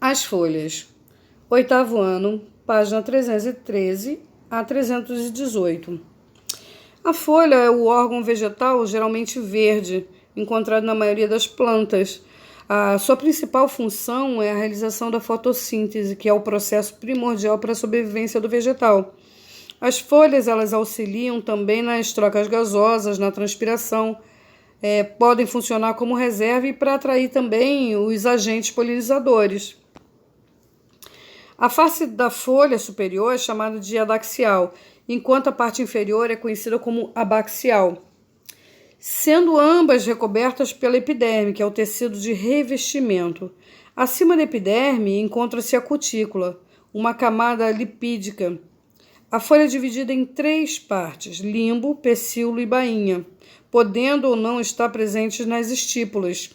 As folhas. Oitavo ano, página 313 a 318. A folha é o órgão vegetal geralmente verde, encontrado na maioria das plantas. A sua principal função é a realização da fotossíntese, que é o processo primordial para a sobrevivência do vegetal. As folhas elas auxiliam também nas trocas gasosas, na transpiração, podem funcionar como reserva e para atrair também os agentes polinizadores. A face da folha superior é chamada de adaxial, enquanto a parte inferior é conhecida como abaxial, sendo ambas recobertas pela epiderme, que é o tecido de revestimento. Acima da epiderme encontra-se a cutícula, uma camada lipídica. A folha é dividida em 3 partes: limbo, pecíolo e bainha, podendo ou não estar presentes nas estípulas.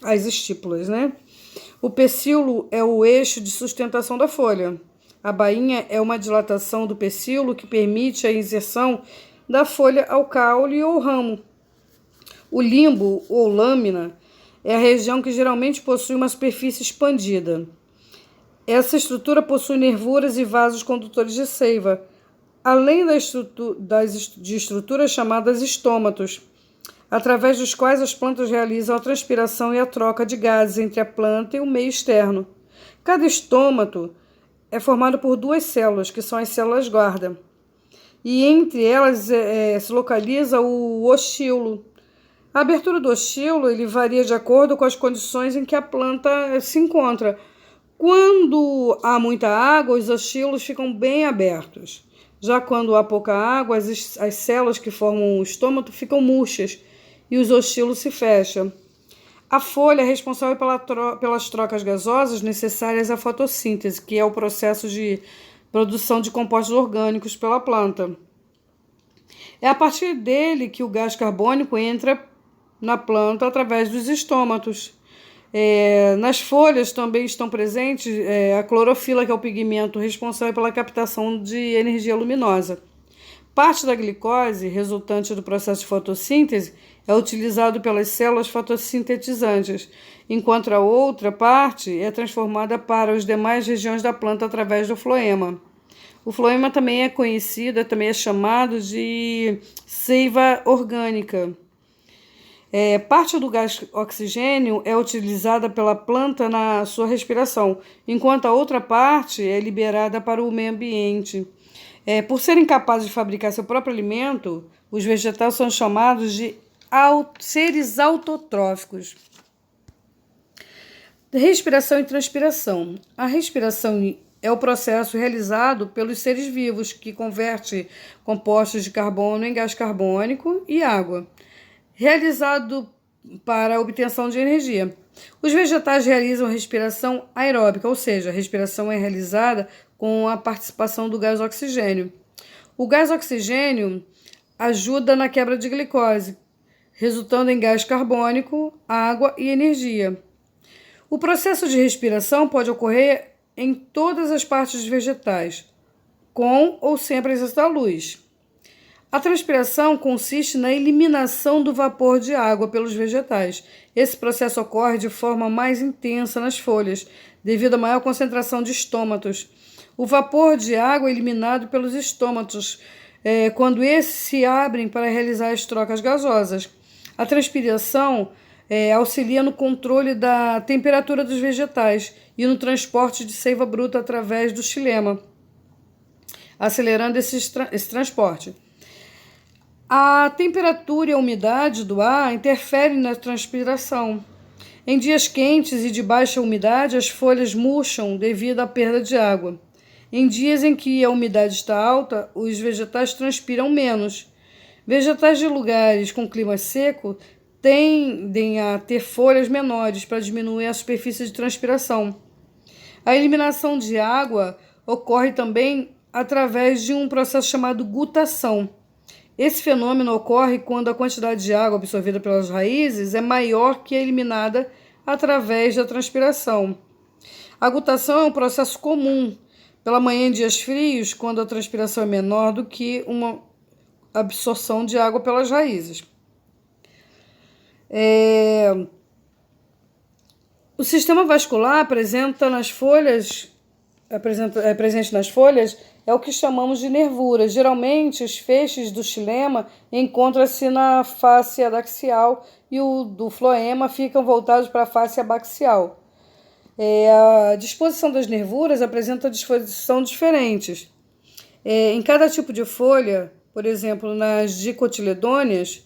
As estípulas, né? O pecíolo é o eixo de sustentação da folha. A bainha é uma dilatação do pecíolo que permite a inserção da folha ao caule ou ramo. O limbo ou lâmina é a região que geralmente possui uma superfície expandida. Essa estrutura possui nervuras e vasos condutores de seiva, além de estruturas chamadas estômatos, através dos quais as plantas realizam a transpiração e a troca de gases entre a planta e o meio externo. Cada estômato é formado por 2 células, que são as células guarda, e entre elas se localiza o ostíolo. A abertura do ostíolo ele varia de acordo com as condições em que a planta se encontra. Quando há muita água, os ostíolos ficam bem abertos. Já quando há pouca água, as células que formam o estômato ficam murchas e os ostíolos se fecham. A folha é responsável pelas trocas gasosas necessárias à fotossíntese, que é o processo de produção de compostos orgânicos pela planta. É a partir dele que o gás carbônico entra na planta através dos estômatos. Nas folhas também estão presentes a clorofila, que é o pigmento responsável pela captação de energia luminosa. Parte da glicose, resultante do processo de fotossíntese, é utilizado pelas células fotossintetizantes, enquanto a outra parte é transformada para as demais regiões da planta através do floema. O floema também é conhecido, também é chamado de seiva orgânica. Parte do gás oxigênio é utilizada pela planta na sua respiração, enquanto a outra parte é liberada para o meio ambiente. Por serem capazes de fabricar seu próprio alimento, os vegetais são chamados de seres autotróficos. Respiração e transpiração. A respiração é o processo realizado pelos seres vivos que converte compostos de carbono em gás carbônico e água, realizado para a obtenção de energia. Os vegetais realizam respiração aeróbica, ou seja, a respiração é realizada com a participação do gás oxigênio. O gás oxigênio ajuda na quebra de glicose, resultando em gás carbônico, água e energia. O processo de respiração pode ocorrer em todas as partes dos vegetais, com ou sem a presença da luz. A transpiração consiste na eliminação do vapor de água pelos vegetais. Esse processo ocorre de forma mais intensa nas folhas, devido à maior concentração de estômatos. O vapor de água é eliminado pelos estômatos, quando esses se abrem para realizar as trocas gasosas. A transpiração auxilia no controle da temperatura dos vegetais e no transporte de seiva bruta através do xilema, acelerando esse transporte. A temperatura e a umidade do ar interferem na transpiração. Em dias quentes e de baixa umidade, as folhas murcham devido à perda de água. Em dias em que a umidade está alta, os vegetais transpiram menos. Vegetais de lugares com clima seco tendem a ter folhas menores para diminuir a superfície de transpiração. A eliminação de água ocorre também através de um processo chamado gutação. Esse fenômeno ocorre quando a quantidade de água absorvida pelas raízes é maior que a eliminada através da transpiração. A gutação é um processo comum pela manhã em dias frios, quando a transpiração é menor do que uma absorção de água pelas raízes. O sistema vascular presente nas folhas é o que chamamos de nervura. Geralmente, os feixes do xilema encontram-se na face adaxial e o do floema ficam voltados para a face abaxial. A disposição das nervuras apresenta disposição diferentes. Em cada tipo de folha, por exemplo, nas dicotiledôneas,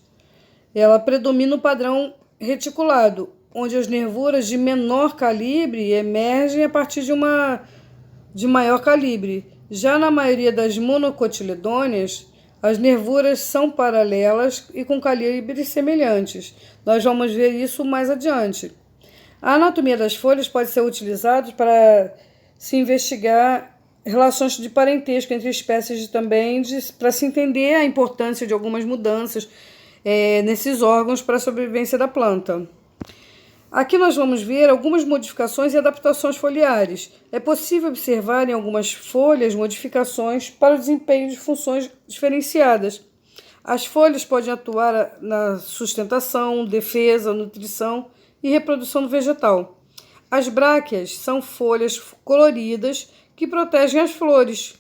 ela predomina o padrão reticulado, onde as nervuras de menor calibre emergem a partir de maior calibre. Já na maioria das monocotiledôneas, as nervuras são paralelas e com calibres semelhantes. Nós vamos ver isso mais adiante. A anatomia das folhas pode ser utilizada para se investigar relações de parentesco entre espécies para se entender a importância de algumas mudanças nesses órgãos para a sobrevivência da planta. Aqui nós vamos ver algumas modificações e adaptações foliares. É possível observar em algumas folhas modificações para o desempenho de funções diferenciadas. As folhas podem atuar na sustentação, defesa, nutrição e reprodução do vegetal. As bráqueas são folhas coloridas que protegem as flores,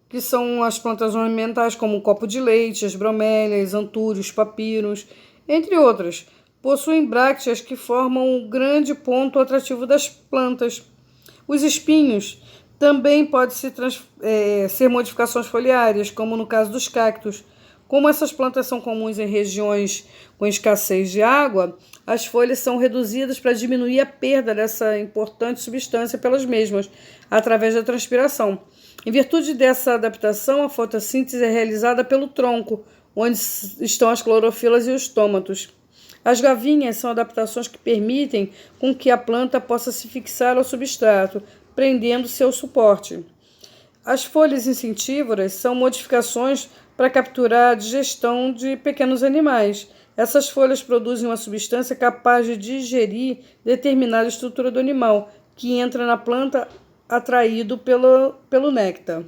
que são as plantas ornamentais como o copo de leite, as bromélias, antúrios, papiros, entre outras. Possuem brácteas que formam um grande ponto atrativo das plantas. Os espinhos também podem ser modificações foliares, como no caso dos cactos. Como essas plantas são comuns em regiões com escassez de água, as folhas são reduzidas para diminuir a perda dessa importante substância pelas mesmas, através da transpiração. Em virtude dessa adaptação, a fotossíntese é realizada pelo tronco, onde estão as clorofilas e os estômatos. As gavinhas são adaptações que permitem com que a planta possa se fixar ao substrato, prendendo seu suporte. As folhas insectívoras são modificações para capturar a digestão de pequenos animais. Essas folhas produzem uma substância capaz de digerir determinada estrutura do animal, que entra na planta atraído pelo néctar.